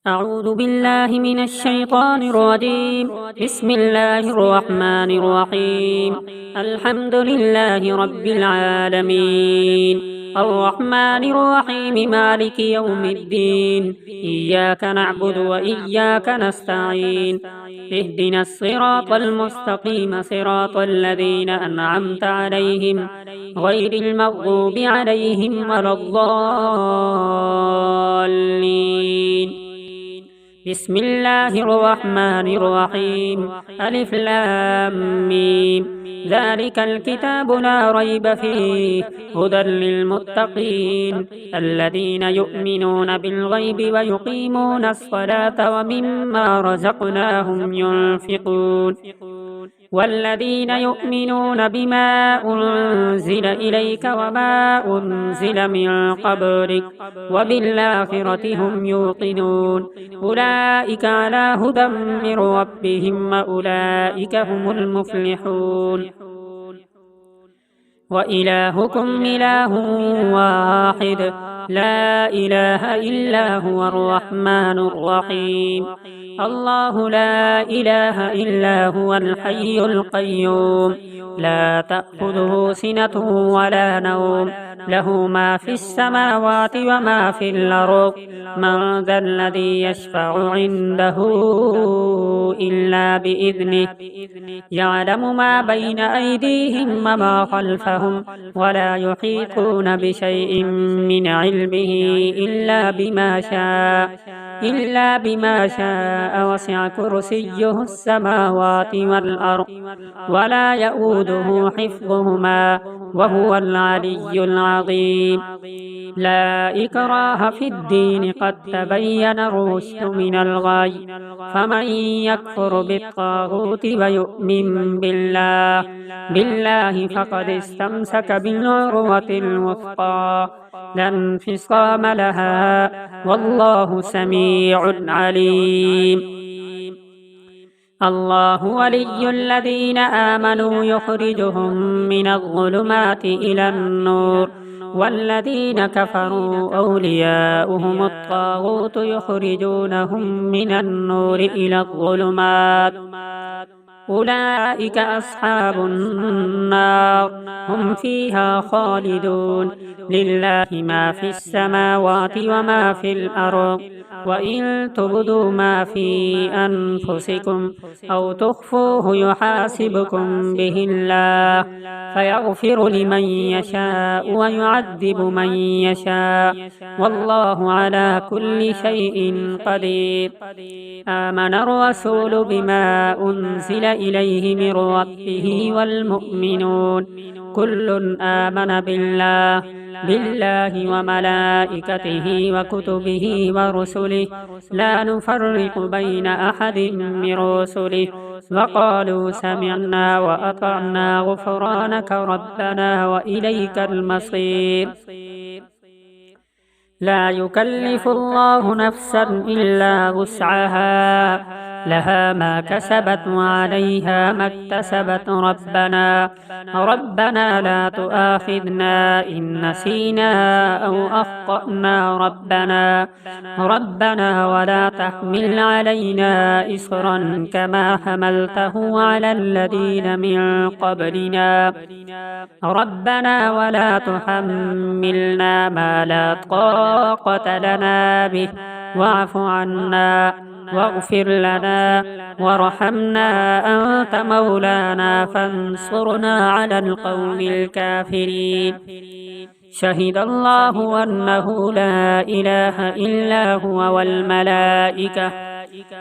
أعوذ بالله من الشيطان الرجيم. بسم الله الرحمن الرحيم. الحمد لله رب العالمين، الرحمن الرحيم، مالك يوم الدين. إياك نعبد وإياك نستعين. اهدنا الصراط المستقيم، صراط الذين أنعمت عليهم غير المغضوب عليهم ولا الضالين. بسم الله الرحمن الرحيم. ألف لام ميم. ذلك الكتاب لا ريب فيه هدى للمتقين الذين يؤمنون بالغيب ويقيمون الصلاة ومما رزقناهم ينفقون والذين يؤمنون بما أنزل إليك وما أنزل من قبلك وبالآخرة هم يوقنون أولئك على هدى من ربهم وأولئك هم المفلحون. وإلهكم إله واحد لا إله إلا هو الرحمن الرحيم. الله لا إله إلا هو الحي القيوم لا تأخذه سنة ولا نوم له ما في السماوات وما في الأرض من ذا الذي يشفع عنده إلا بإذنه يعلم ما بين أيديهم وما خلفهم ولا يحيطون بشيء من علمه إلا بما شاء وسع كرسيه السماوات والأرض ولا يؤوده حفظهما وهو العلي العظيم. لا إكراه في الدين قد تبين الرشد من الغي فمن يكفر بالطاغوت ويؤمن بالله فقد استمسك بالعروة الوثقى لا انفصام لها والله سميع عليم. الله ولي الذين آمنوا يخرجهم من الظلمات إلى النور والذين كفروا أولياؤهم الطاغوت يخرجونهم من النور إلى الظلمات أولئك أصحاب النار هم فيها خالدون. لله ما في السماوات وما في الأرض وإن تبدوا ما في أنفسكم أو تخفوه يحاسبكم به الله فيغفر لمن يشاء ويعذب من يشاء والله على كل شيء قدير. آمن الرسول بما أنزل إليه من ربه والمؤمنون كل آمن بالله وملائكته وكتبه ورسله لا نفرق بين أحد من رسله وقالوا سمعنا وأطعنا غفرانك ربنا وإليك المصير. لا يكلف الله نفسا إلا وسعها لها ما كسبت وعليها ما اكتسبت ربنا لا تؤاخذنا إن نسينا أو أخطأنا ربنا ولا تحمل علينا إصرا كما حملته على الذين من قبلنا ربنا ولا تحملنا ما لا طاقة لنا به واعف عنا واغفر لنا وارحمنا أنت مولانا فانصرنا على القوم الكافرين. شهد الله أنه لا إله إلا هو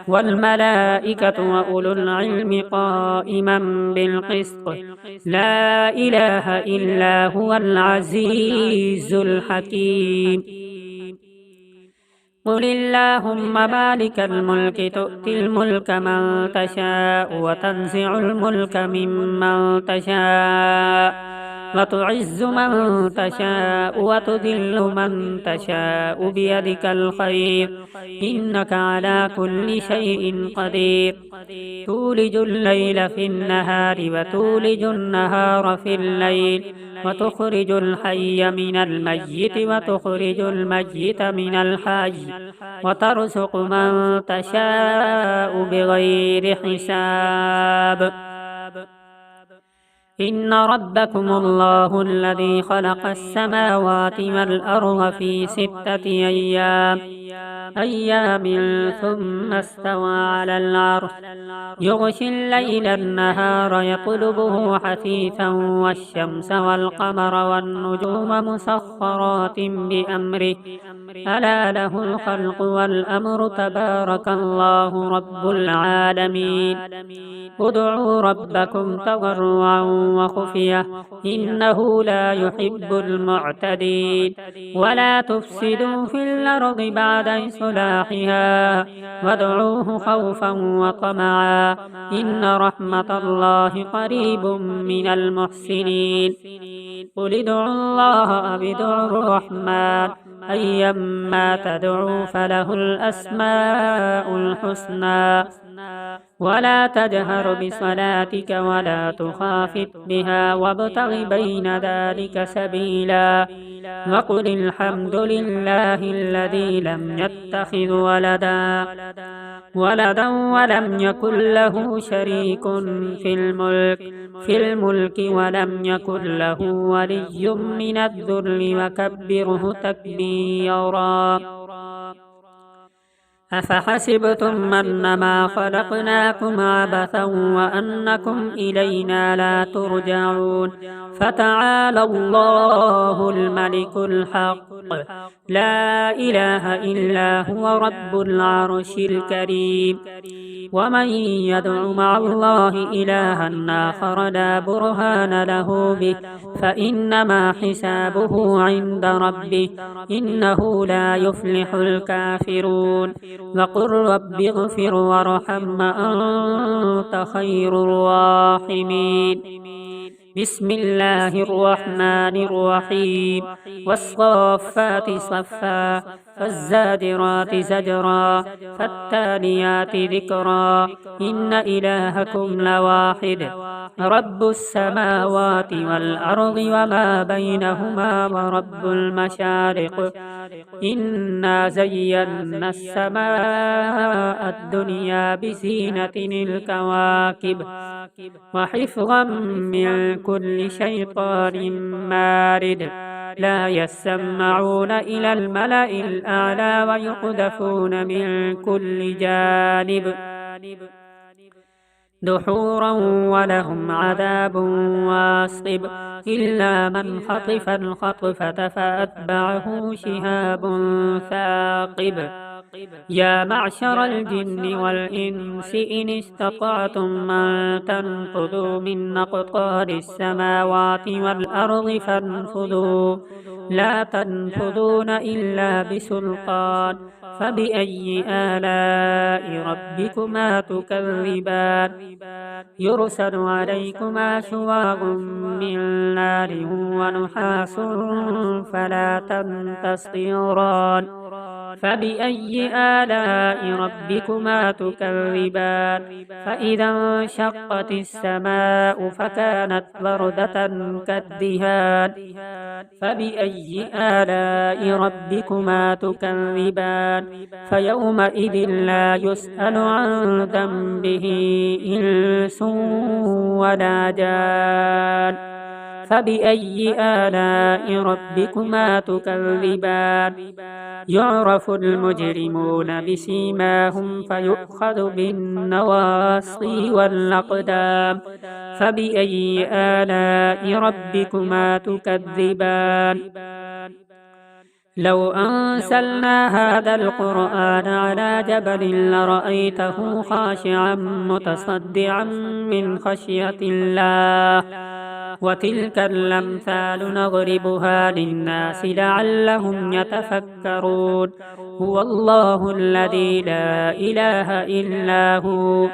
والملائكة وأولو العلم قائما بالقسط لا إله إلا هو العزيز الحكيم. قل اللهم مالك الملك تؤتي الملك من تشاء وتنزع الملك ممن تشاء وتعز من تشاء وتذل من تشاء بيدك الخير إنك على كل شيء قدير تولج الليل في النهار وتولج النهار في الليل وتخرج الحي من الميت وتخرج الميت من الحي وترزق من تشاء بغير حساب إن ربكم الله الذي خلق السماوات والأرض في 6 أيام ثم استوى على العرش يغشي الليل النهار يطلبه حثيثا والشمس والقمر والنجوم مسخرات بأمره ألا له الخلق والأمر تبارك الله رب العالمين ادعوا ربكم تضرعا وخفية إنه لا يحب المعتدين ولا تفسدوا في الأرض بعد إصلاحها وادعوه خوفا وطمعا إن رحمة الله قريب من المحسنين قل ادعوا الله أو ادعوا الرحمن أيما تدعوا فله الأسماء الحسنى ولا تجهر بصلاتك ولا تخافت بها وابتغ بين ذلك سبيلا وقل الحمد لله الذي لم يتخذ ولدا ولم يكن له شريك في الملك ولم يكن له ولي من الذل وكبره تكبيرا أفحسبتم أنما خلقناكم عبثا وأنكم إلينا لا ترجعون فتعالى الله الملك الحق لا إله إلا هو رب العرش الكريم ومن يدع مع الله إلها آخر لا برهان له به فإنما حسابه عند ربه إنه لا يفلح الكافرون وقل رب اغفر وارحم أنت خير الراحمين بسم الله الرحمن الرحيم والصافات صفا فالزاجرات زجرا فالتاليات ذكرا إن إلهكم لواحد رب السماوات والأرض وما بينهما ورب المشارق إنا زينا السماء الدنيا بزينة الكواكب وحفظا من كل شيطان مارد لا يسمعون إلى الملأ الأعلى ويقذفون من كل جانب دحورا ولهم عذاب واصب إلا من خطف الخطفة فأتبعه شهاب ثاقب يا معشر الجن والإنس إن استطعتم أن تنفذوا من أقطار السماوات والأرض فانفذوا لا تنفذون إلا بسلطان فبأي آلاء ربكما تكذبان يرسل عليكما شواظ من نار ونحاس فلا تنتصران فبأي آلاء ربكما تكذبان فإذا انشقت السماء فكانت وردة كالدهان فبأي آلاء ربكما تكذبان فيومئذ لا يسأل عن ذنبه إنس ولا جان فبأي آلاء ربكما تكذبان يعرف المجرمون بسيماهم فيؤخذ بالنواصي والأقدام فبأي آلاء ربكما تكذبان لو أنزلنا هذا القرآن على جبل لرأيته خاشعا متصدعا من خشية الله وتلك الأمثال نضربها للناس لعلهم يتفكرون هو الله الذي لا إله إلا هو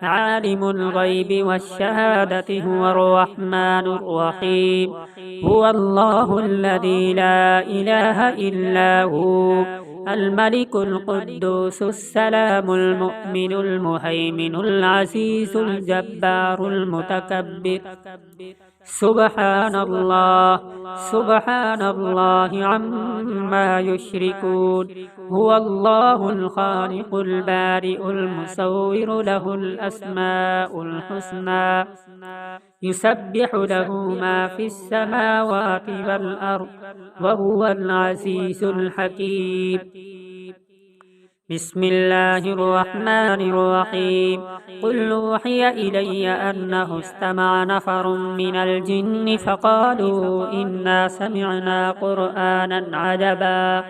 عالم الغيب والشهادة هو الرحمن الرحيم. هو الله الذي لا إله إلا هو، الملك القدوس السلام المؤمن المهيمن العزيز الجبار المتكبر. سبحان الله، سبحان الله عما يشركون. هو الله الخالق البارئ المصور، له الأسماء الحسنى، يسبح له ما في السماوات والأرض، وهو العزيز الحكيم. بسم الله الرحمن الرحيم. قل أوحي إلي أنه استمع نفر من الجن فقالوا إنا سمعنا قرآنا عجبا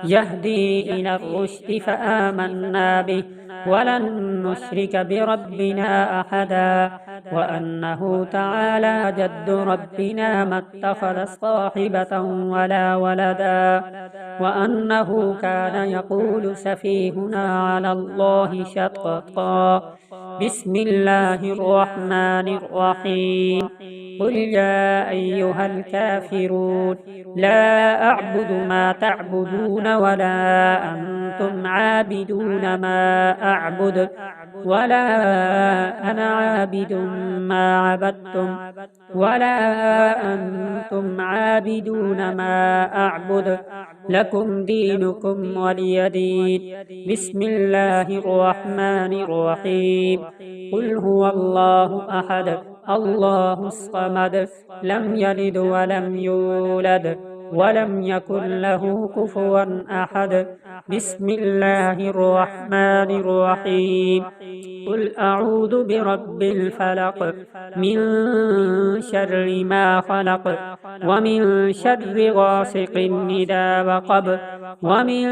يهدي إلى الرشد فآمنا به ولن نشرك بربنا أحدا، وأنه تعالى جد ربنا ما اتخذ صاحبة ولا ولدا، وأنه كان يقول سفيهنا على الله شططا. بسم الله الرحمن الرحيم. قل يا أيها الكافرون لا أعبد ما تعبدون ولا أنتم عابدون ما أعبد ولا أنا عابد ما عبدتم ولا أنتم عابدون ما أعبد، لكم دينكم ولي دين. بسم الله الرحمن الرحيم. قل هو الله أحد الله الصمد، لم يلد ولم يولد ولم يكن له كفوا أحد. بسم الله الرحمن الرحيم. قل أعوذ برب الفلق، من شر ما خلق، ومن شر غاسق إذا وقب، ومن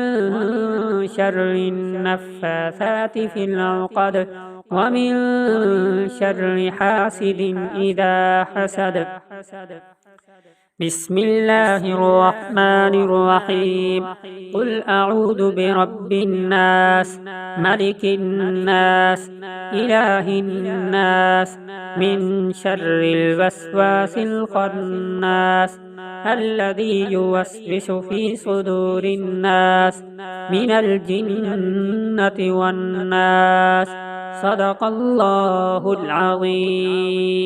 شر النفاثات في العقد، ومن شر حاسد إذا حسد. بسم الله الرحمن الرحيم. قل أعوذ برب الناس، ملك الناس، إله الناس، من شر الوسواس الخناس، الذي يوسوس في صدور الناس من الجنة والناس. صدق الله العظيم.